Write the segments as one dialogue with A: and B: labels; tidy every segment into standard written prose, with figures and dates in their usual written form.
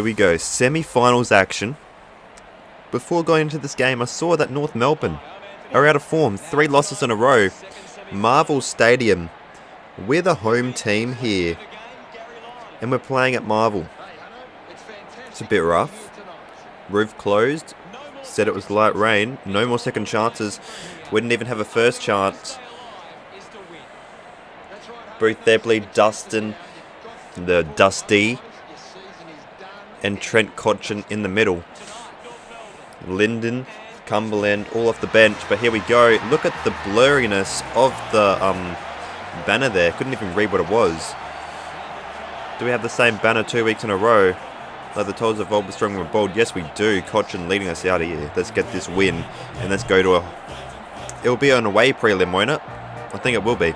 A: Here we go, semi-finals action. Before going into this game, I saw that North Melbourne are out of form. 3 losses in a row. Marvel Stadium. We're the home team here. And we're playing at Marvel. It's a bit rough. Roof closed. Said it was light rain. No more second chances. We didn't even have a first chance. Boothebly, Dustin, the Dusty, and Trent Cotchin in the middle. Lyndon, Cumberland, all off the bench. But here we go. Look at the blurriness of the banner there. Couldn't even read what it was. Do we have the same banner 2 weeks in a row? Like the Toes of Old, but strong and bold. Yes, we do. Cotchin leading us out of here. Let's get this win. And let's go to a... It'll be an away prelim, won't it? I think it will be.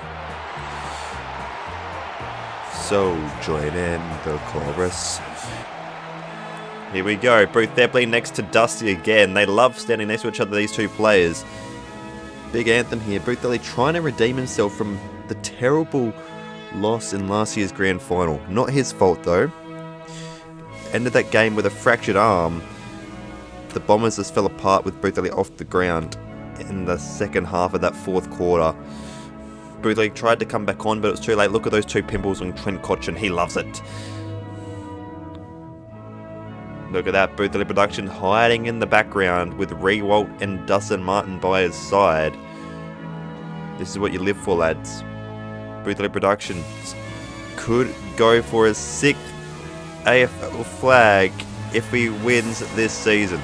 A: So, join in the chorus. Here we go. Boothebly next to Dusty again. They love standing next to each other, these two players. Big anthem here. Boothebly trying to redeem himself from the terrible loss in last year's grand final. Not his fault, though. Ended that game with a fractured arm. The Bombers just fell apart with Boothebly off the ground in the second half of that fourth quarter. Boothebly tried to come back on, but it was too late. Look at those 2 pimples on Trent Cotchin. He loves it. Look at that. Boothebly Productions hiding in the background with Rewalt and Dustin Martin by his side. This is what you live for, lads. Boothebly Productions could go for his 6th AFL flag if he wins this season.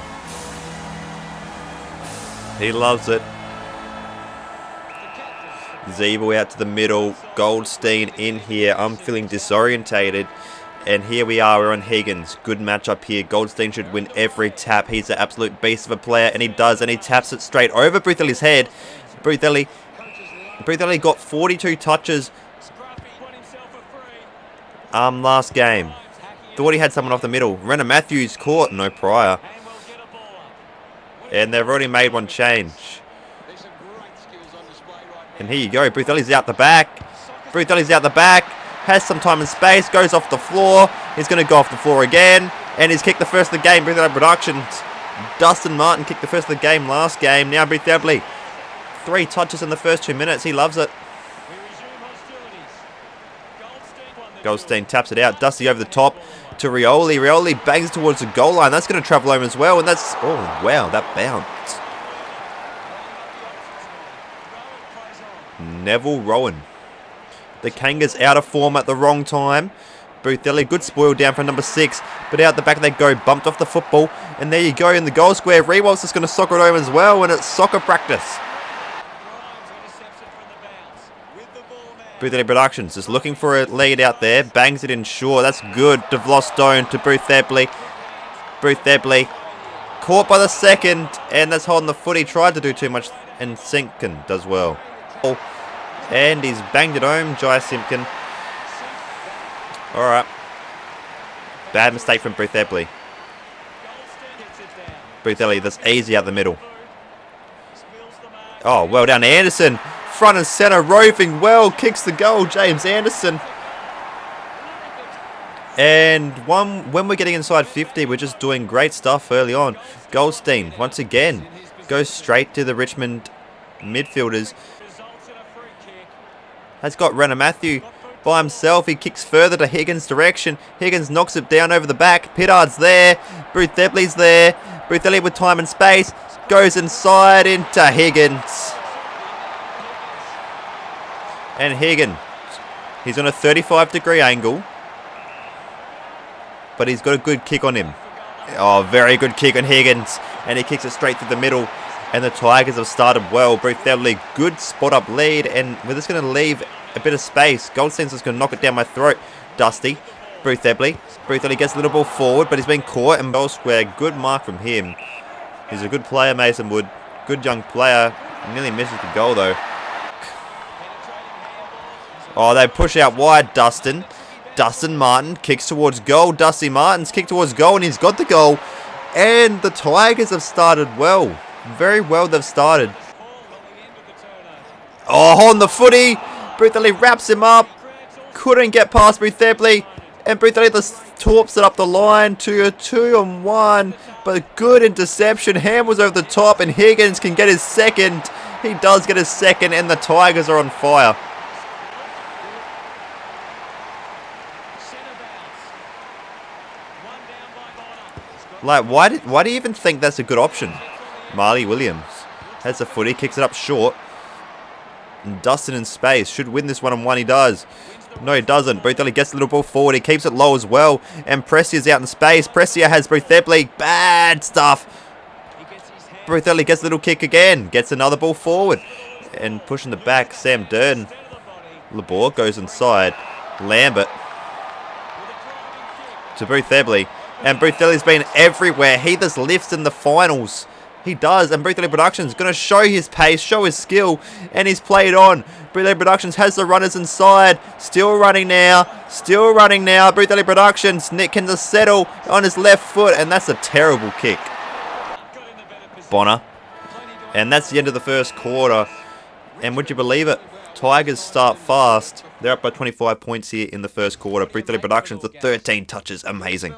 A: He loves it. Zeeble out to the middle. Goldstein in here. I'm feeling disorientated. And here we are, we're on Higgins. Good matchup here. Goldstein should win every tap. He's an absolute beast of a player, and he does, and he taps it straight over Boothely's head. Boothely got 42 touches last game. Thought he had someone off the middle. Renner Matthews caught, no prior. And they've already made one change. And here you go, Boothely's out the back. Boothely's out the back. Has some time and space, goes off the floor. He's going to go off the floor again. And he's kicked the first of the game, Boothebly Productions. Dustin Martin kicked the first of the game last game. Now Boothebly. 3 touches in the first 2 minutes. He loves it. Goldstein taps it out. Dusty over the top to Rioli. Rioli bangs towards the goal line. That's going to travel home as well. And that's... Oh, wow, that bounced. Neville Rowan. The Kangas out of form at the wrong time. Boothely, good spoil down from number 6. But out the back they go, bumped off the football. And there you go in the goal square. Rewalt's just going to soccer it home as well. And it's soccer practice. Boothely Productions just looking for a lead out there. Bangs it in short. That's good. DeVlos Stone to Boothebly. Boothebly caught by the second. And that's holding the foot. He tried to do too much. And Simpkin does well. And he's banged it home, Jai Simpkin. Alright. Bad mistake from Boothebly. Boothebly, that's easy out the middle. Oh, well done, Anderson. Front and centre, roving well. Kicks the goal, James Anderson. And when we're getting inside 50, we're just doing great stuff early on. Goldstein, once again, goes straight to the Richmond midfielders. Has got Renner Matthew by himself. He kicks further to Higgins' direction. Higgins knocks it down over the back. Pittard's there. Boothebly's there. Boothebly with time and space. Goes inside into Higgins. And Higgins. He's on a 35-degree angle. But he's got a good kick on him. Oh, very good kick on Higgins. And he kicks it straight through the middle. And the Tigers have started well. Boothebly, good spot-up lead. And we're just going to leave a bit of space. Goldstein's just going to knock it down my throat. Dusty. Boothebly. Boothebly gets a little ball forward, but he's been caught. And ball square. Good mark from him. He's a good player, Mason Wood. Good young player. Nearly misses the goal, though. Oh, they push out wide. Dustin. Dustin Martin kicks towards goal. Dusty Martin's kicked towards goal, and he's got the goal. And the Tigers have started well. Very well they've started. Oh, on the footy. Boothely wraps him up. Couldn't get past Boothebly. And Boothely torps it up the line to a 2-on-1, but good interception. Hambles over the top, and Higgins can get his second. He does get his second, and the Tigers are on fire. Like, why do you even think that's a good option? Marley Williams has the footy, kicks it up short. And Dustin in space should win this one-on-one. He does. No, he doesn't. Boothebly gets the little ball forward. He keeps it low as well. And Precia's out in space. Precia has Boothebly. Bad stuff. Boothebly gets a little kick again. Gets another ball forward. And pushing the back, Sam Durden. Labor goes inside. Lambert to Boothebly. And Boothebly's been everywhere. He just lifts in the finals. He does. And Boothebly Productions going to show his pace, show his skill. And he's played on. Boothebly Productions has the runners inside. Still running now. Still running now. Boothebly Productions. Nick can just settle on his left foot. And that's a terrible kick. Bonner. And that's the end of the first quarter. And would you believe it? Tigers start fast. They're up by 25 points here in the first quarter. Boothebly Productions, the 13 touches. Amazing.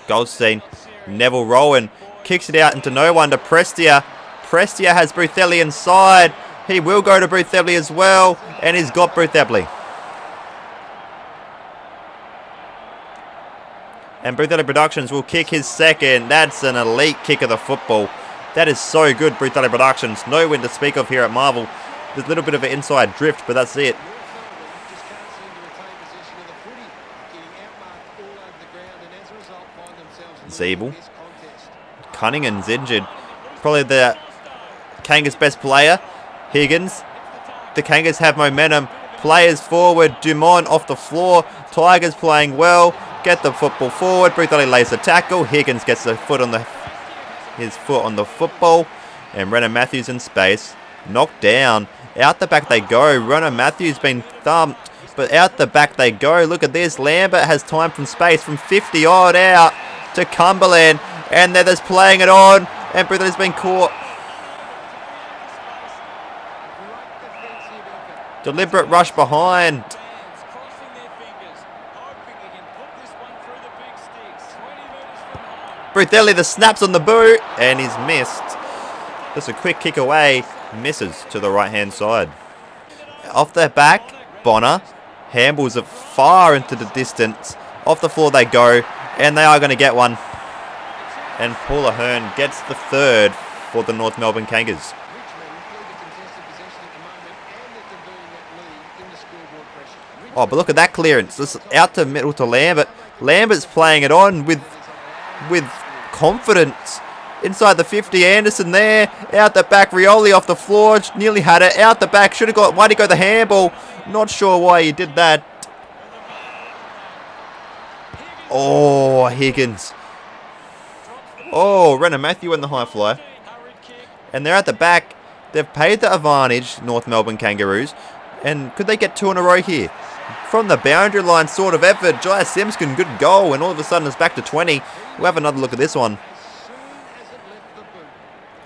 A: Goldstein, Neville Rowan, kicks it out into no one to Prestia. Prestia has Boothebly inside. He will go to Boothebly as well, and he's got Boothebly. And Boothebly Productions will kick his second. That's an elite kick of the football. That is so good, Boothebly Productions. No win to speak of here at Marvel. There's a little bit of an inside drift, but that's it. Zeeble. Cunningham's injured. Probably the Kangas' best player. Higgins. The Kangas have momentum. Players forward. Dumont off the floor. Tigers playing well. Get the football forward. Boothebly lays the tackle. Higgins gets his foot on the football. And Renner Matthews in space. Knocked down. Out the back they go. Renner Matthews been thumped. But out the back they go. Look at this. Lambert has time from space from 50 odd out to Cumberland, and they're just playing it on, and Boothebly's been caught. Deliberate rush behind. Boothebly, the snaps on the boot, and he's missed. Just a quick kick away, misses to the right-hand side. Off their back, Bonner handles it far into the distance. Off the floor they go. And they are going to get one. And Paul Ahern gets the third for the North Melbourne Kangaroos. Oh, but look at that clearance. This out to middle to Lambert. Lambert's playing it on with confidence. Inside the 50, Anderson there. Out the back, Rioli off the floor. Nearly had it. Out the back, should have got... Why'd he go the handball? Not sure why he did that. Oh, Higgins. Oh, Renner Matthew in the high fly. And they're at the back. They've paid the advantage, North Melbourne Kangaroos. And could they get two in a row here? From the boundary line sort of effort, Jai Simpson, good goal. And all of a sudden it's back to 20. We'll have another look at this one.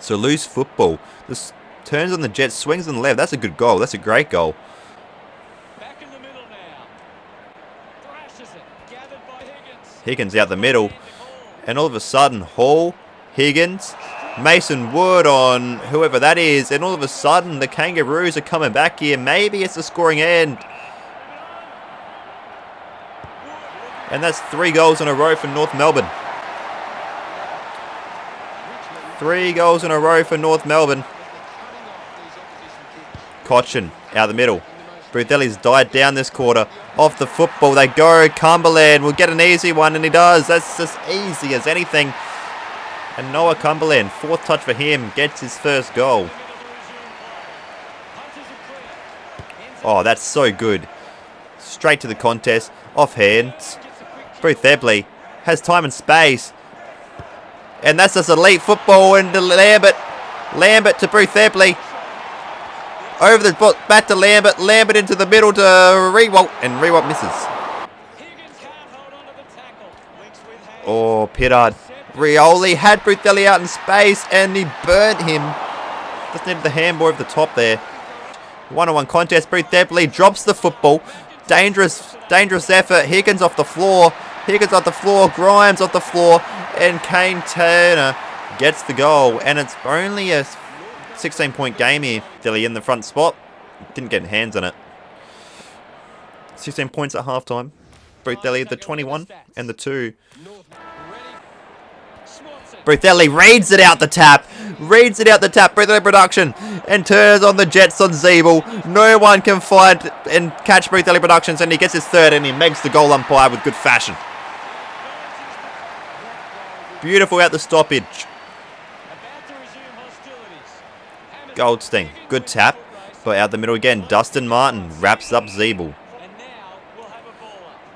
A: So loose football. This turns on the jet, swings on the left. That's a good goal. That's a great goal. Higgins out the middle, and all of a sudden Hall, Higgins, Mason Wood on whoever that is, and all of a sudden the Kangaroos are coming back here. Maybe it's a scoring end. And that's 3 goals in a row for North Melbourne. 3 goals in a row for North Melbourne. Cochin out the middle. Boothebly's died down this quarter. Off the football they go. Cumberland will get an easy one, and he does. That's just easy as anything. And Noah Cumberland, 4th touch for him, gets his first goal. Oh, that's so good. Straight to the contest. Off hands. Boothebly has time and space. And that's just elite football into Lambert. Lambert to Boothebly. Over the back to Lambert. Lambert into the middle to Rewalt. And Rewalt misses. Oh, Pittard. Rioli had Boothebly out in space and he burnt him. Just needed the handball over the top there. 1-on-1 contest. Boothebly drops the football. Dangerous effort. Higgins off the floor. Grimes off the floor. And Kane Turner gets the goal. And it's only a 16-point game here. Dilly in the front spot. Didn't get hands on it. 16 points at halftime. Boothebly, the 21 and the 2. Boothebly reads it out the tap. Boothebly Production. And turns on the Jets on Zeeble. No one can find and catch Boothebly Productions. And he gets his third and he makes the goal umpire with good fashion. Beautiful out the stoppage. Goldstein. Good tap. But out the middle again. Dustin Martin wraps up Zeeble.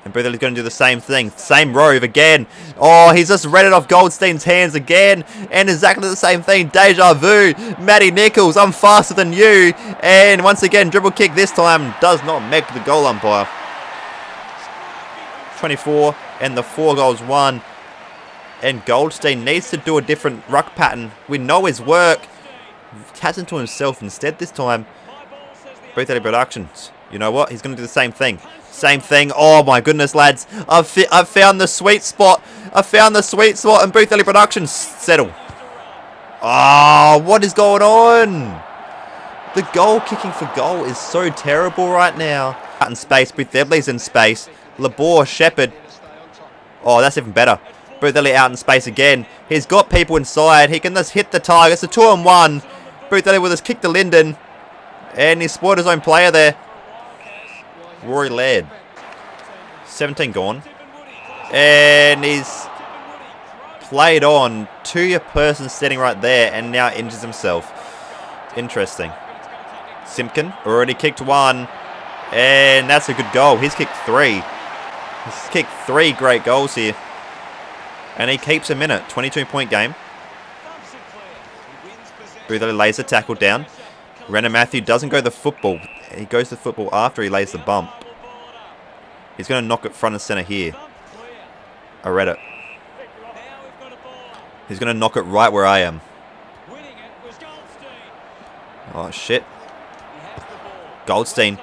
A: And Boothebly's going to do the same thing. Same rove again. Oh, he's just read it off Goldstein's hands again. And exactly the same thing. Deja vu. Matty Nichols, I'm faster than you. And once again, dribble kick this time does not make the goal umpire. 24 and the 4 goals won. And Goldstein needs to do a different ruck pattern. We know his work. Has it to himself instead this time. Boothebly Productions. You know what? He's going to do the same thing. Oh my goodness, lads. I've found the sweet spot. And Boothebly Productions settle. Oh, what is going on? The goal kicking for goal is so terrible right now. Out in space. Boothebly's in space. Labor, Shepherd. Oh, that's even better. Boothebly out in space again. He's got people inside. He can just hit the target. It's a 2-on-1. Boothebly with his kick to Linden. And he spotted his own player there. Rory Laird. 17 gone. And he's played on to your person standing right there and now injures himself. Interesting. Simpkin already kicked 1. And that's a good goal. He's kicked 3. He's kicked 3 great goals here. And he keeps him in it. 22-point game. Boothebly lays the tackle down. Renner Matthew doesn't go the football. He goes to football after he lays the bump. He's going to knock it front and centre here. I read it. He's going to knock it right where I am. Oh, shit. Goldstein.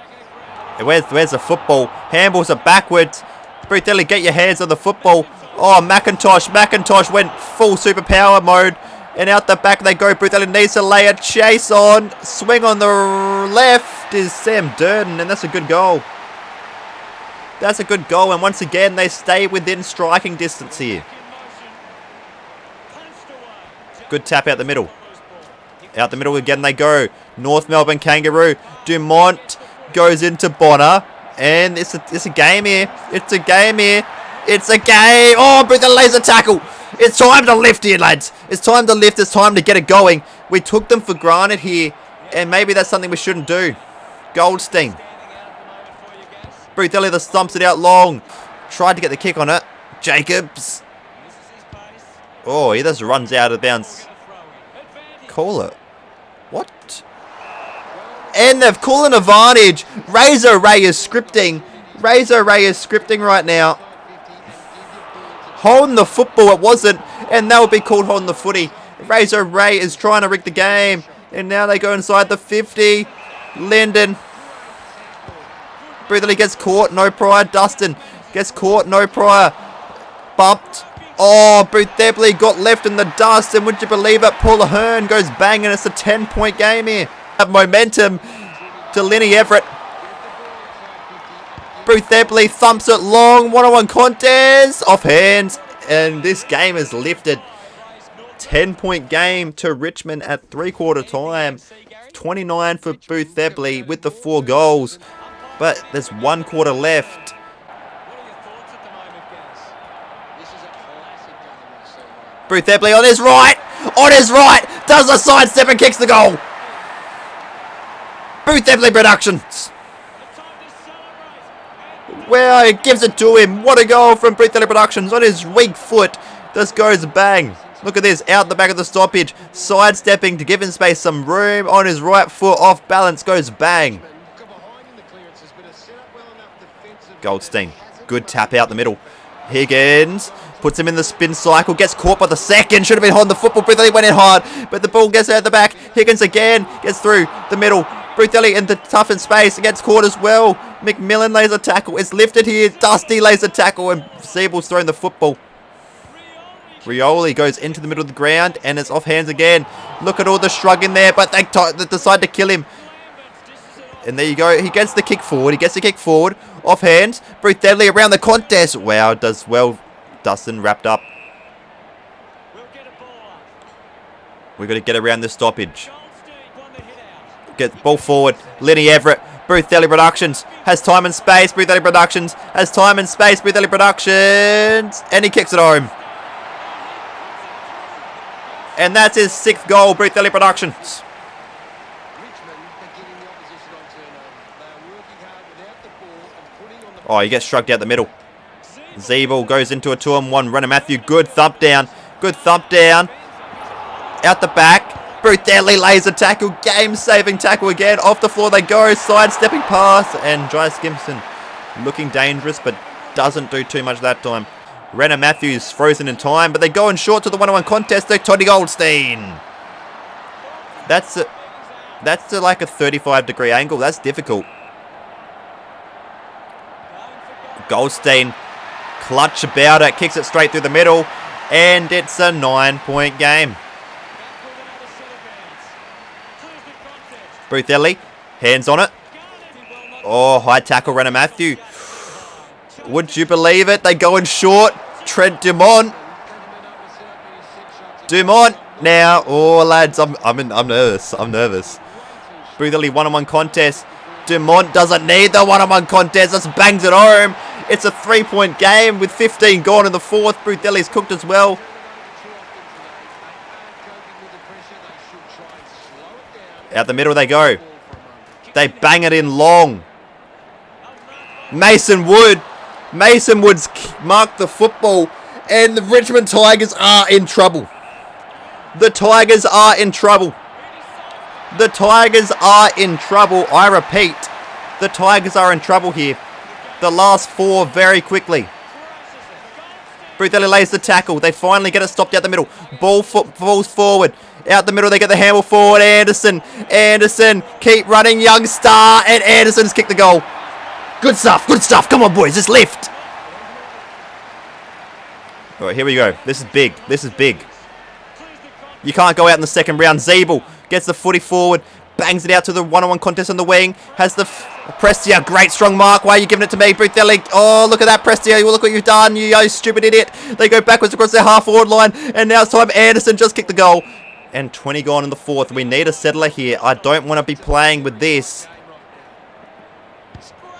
A: Where's the football? Handballs are backwards. Boothebly, get your hands on the football. Oh, McIntosh went full superpower mode. And out the back they go. Boothebly needs to lay a chase on. Swing on the left is Sam Durden. And that's a good goal. And once again, they stay within striking distance here. Good tap out the middle. Out the middle again they go. North Melbourne Kangaroo. Dumont goes into Bonner. And it's a game here. It's a game. Oh, Boothebly lays a tackle. It's time to lift here, lads. It's time to lift. It's time to get it going. We took them for granted here. And maybe that's something we shouldn't do. Goldstein. Boothebly that stumps it out long. Tried to get the kick on it. Jacobs. Oh, he just runs out of bounds. Call it. What? And they've called an advantage. Razor Ray is scripting. Right now. Holding the football, it wasn't. And that would be called holding the footy. Razor Ray is trying to rig the game. And now they go inside the 50. Linden. Boothebly gets caught, no prior. Dustin gets caught, no prior. Bumped. Oh, Boothebly got left in the dust. And would you believe it? Paul Ahern goes bang and it's a 10-point game here. Have momentum to Lenny Everett. Boothebly thumps it long. 1-on-1 contest. Off hands. And this game is lifted. 10-point game to Richmond at 3/4 time. 29 for Boothebly with the 4 goals. But there's 1 quarter left. Boothebly on his right. Does the sidestep and kicks the goal. Boothebly Productions. Well, he gives it to him. What a goal from Boothebly Productions on his weak foot. This goes bang. Look at this. Out the back of the stoppage. Sidestepping to give him space some room. On his right foot. Off balance. Goes bang. Goldstein. Good tap out the middle. Higgins puts him in the spin cycle. Gets caught by the second. Should have been holding the football. Boothebly went in hard. But the ball gets out the back. Higgins again. Gets through the middle. Boothebly in the toughened space against Court as well. McMillan lays a tackle. It's lifted here. Dusty lays a tackle and Siebel's throwing the football. Rioli goes into the middle of the ground and it's off hands again. Look at all the shrug in there, but they decide to kill him. And there you go. He gets the kick forward. He gets the kick forward. Off hands. Boothebly around the contest. Wow, does well. Dustin wrapped up. We've got to get around this stoppage. Get the ball forward. Lenny Everett. Boothebly Productions has time and space. Boothebly Productions has time and space. Boothebly Productions. And he kicks it home. And that's his 6th goal, Boothebly Productions. Oh, he gets shrugged out the middle. Zeeble goes into a 2-on-1. Runner Matthew, good thump down. Good thump down. Out the back. Boothebly lays a tackle. Game-saving tackle again. Off the floor they go. Sidestepping pass. And Jai Gibson looking dangerous, but doesn't do too much that time. Renner Matthews frozen in time, but they go in short to the 1-on-1 contest. They're Toddy Goldstein. That's like a 35-degree angle. That's difficult. Goldstein, clutch about it, kicks it straight through the middle, and it's a 9-point game. Boothebly, hands on it. Oh, high tackle, Renner Matthew. Would you believe it? They go in short. Trent Dumont. Dumont now. Oh, lads, I'm nervous. I'm nervous. Boothebly 1-on-1 contest. Dumont doesn't need the 1-on-1 contest. Just bangs it home. It's a 3-point game with 15 gone in the 4th. Boothebly's cooked as well. Out the middle they go. They bang it in long. Mason Wood. Mason Wood's marked the football, and the Richmond Tigers are in trouble. The Tigers are in trouble. The Tigers are in trouble. I repeat, the Tigers are in trouble here. The last 4 very quickly. Boothebly lays the tackle. They finally get it stopped out the middle. Balls forward. Out the middle, they get the handle forward. Anderson. Keep running, young star, and Anderson's kicked the goal. Good stuff, good stuff. Come on, boys, just lift. All right, here we go. This is big. This is big. You can't go out in the second round. Zeeble gets the footy forward, bangs it out to the 1-on-1 contest on the wing. Has the Prestia, great strong mark. Why are you giving it to me, Boothebly? Oh, look at that, Prestia. Look what you've done, you stupid idiot. They go backwards across their half-forward line, and now it's time. Anderson just kicked the goal. And 20 gone in the 4th. We need a settler here. I don't want to be playing with this.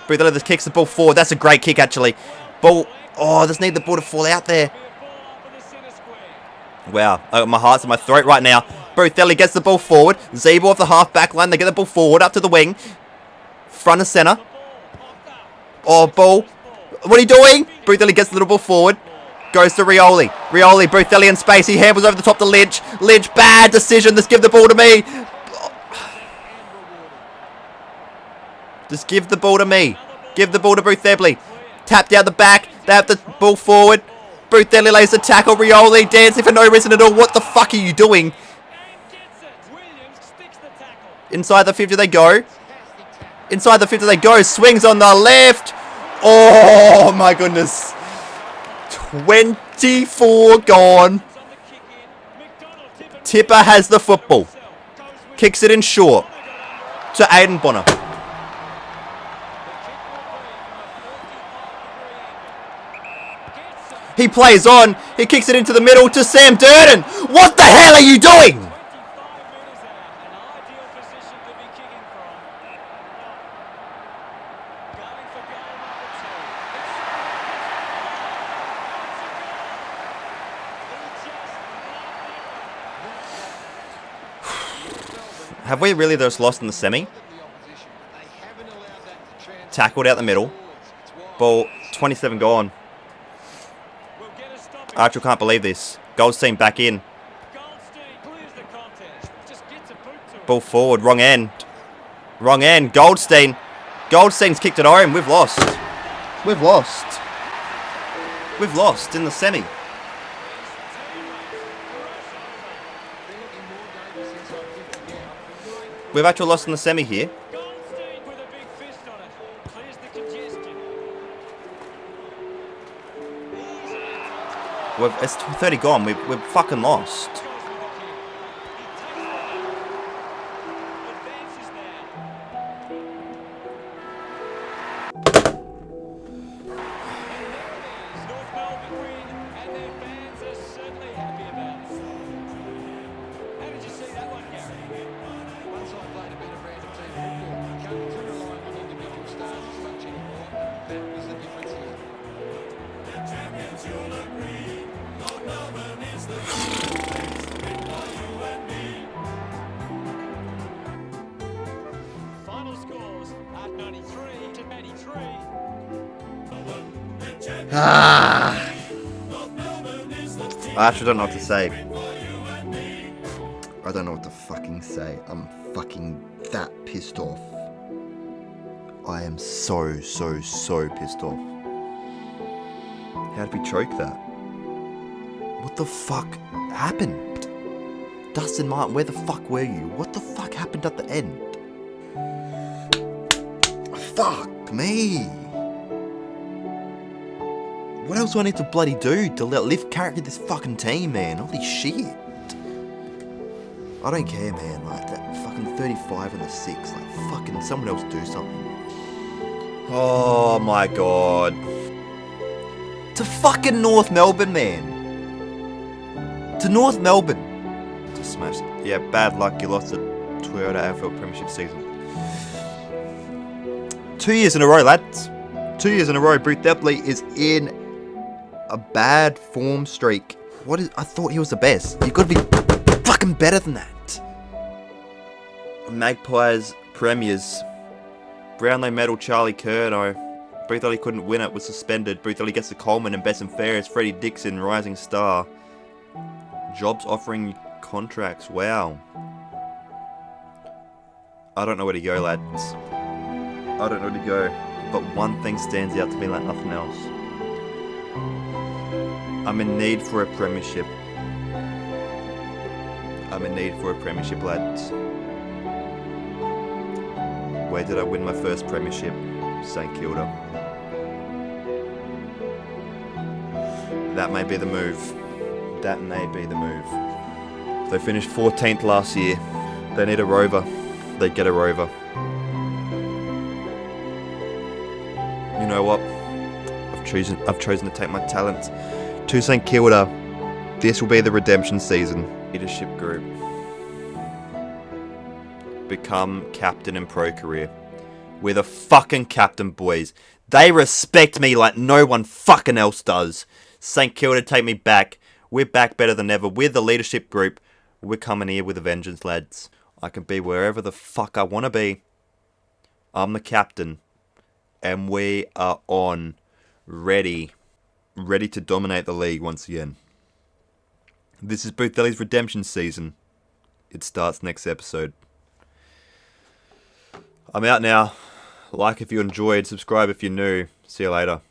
A: Boothebly just kicks the ball forward. That's a great kick, actually. Ball. Oh, just need the ball to fall out there. Wow. My heart's in my throat right now. Boothebly gets the ball forward. Zeeble off the half-back line. They get the ball forward up to the wing. Front of centre. Oh, ball. What are you doing? Boothebly gets the little ball forward. Goes to Rioli. Boothebly in space. He handles over the top to Lynch. Lynch, bad decision. Just give the ball to me. Just give the ball to me. Give the ball to Boothebly. Tap down the back. They have the ball forward. Boothebly lays the tackle. Rioli dancing for no reason at all. What the fuck are you doing? Inside the 50 they go. Inside the 50 they go. Swings on the left. Oh my goodness. 24 gone. Tipper has the football. Kicks it in short to Aiden Bonner. He plays on. He kicks it into the middle to Sam Durden. What the hell are you doing? Have we really just lost in the semi? Tackled out the middle. Ball, 27 gone. Archer can't believe this. Goldstein back in. Ball forward, wrong end. Wrong end, Goldstein. Goldstein's kicked it home. We've lost. We've lost. We've lost in the semi. We've actually lost in the semi here. It's 30 gone. We've fucking lost.
B: North Melbourne win, and their fans are certainly happy about it. How did you see that one, Gary? Once I played a bit of random team football, coming to rely on individual stars as much anymore. That was the difference here. The champions, you'll agree. North Melbourne is the place for you and me. Final scores are 93 to 93.
A: I actually don't know what to say. I don't know what to fucking say. I'm fucking that pissed off. I am so pissed off. How did we choke that? What the fuck happened? Dustin Martin, where the fuck were you? What the fuck happened at the end? Fuck me. What else do I need to bloody do to lift character this fucking team, man? Holy shit. I don't care, man. Like, that fucking 35 and the 6. Like, fucking someone else do something. Oh my god. To fucking North Melbourne, man. To North Melbourne. Just smashed. Yeah, bad luck. You lost the Toyota AFL Premiership season. 2 years in a row, lads. 2 years in a row. Boothebly is in a bad form streak. What is? I thought he was the best. You've got to be fucking better than that. Magpies premiers. Brownlow medal Charlie Curnow. Boothebly couldn't win it, was suspended. Boothebly gets the Coleman and best and fairest. Freddie Dixon, rising star. Jobs offering contracts. Wow. I don't know where to go, lads. I don't know where to go. But one thing stands out to me like nothing else. I'm in need for a premiership. I'm in need for a premiership, lads. Where did I win my first premiership? St Kilda. That may be the move. That may be the move. They finished 14th last year. They need a rover. They get a rover. You know what? I've chosen to take my talents to St Kilda. This will be the redemption season. Leadership group. Become captain and pro career. We're the fucking captain, boys. They respect me like no one fucking else does. St Kilda, take me back. We're back better than ever. We're the leadership group. We're coming here with a vengeance, lads. I can be wherever the fuck I want to be. I'm the captain. And we are on. Ready to dominate the league once again. This is Boothebly's redemption season. It starts next episode. I'm out now. Like if you enjoyed, subscribe if you're new. See you later.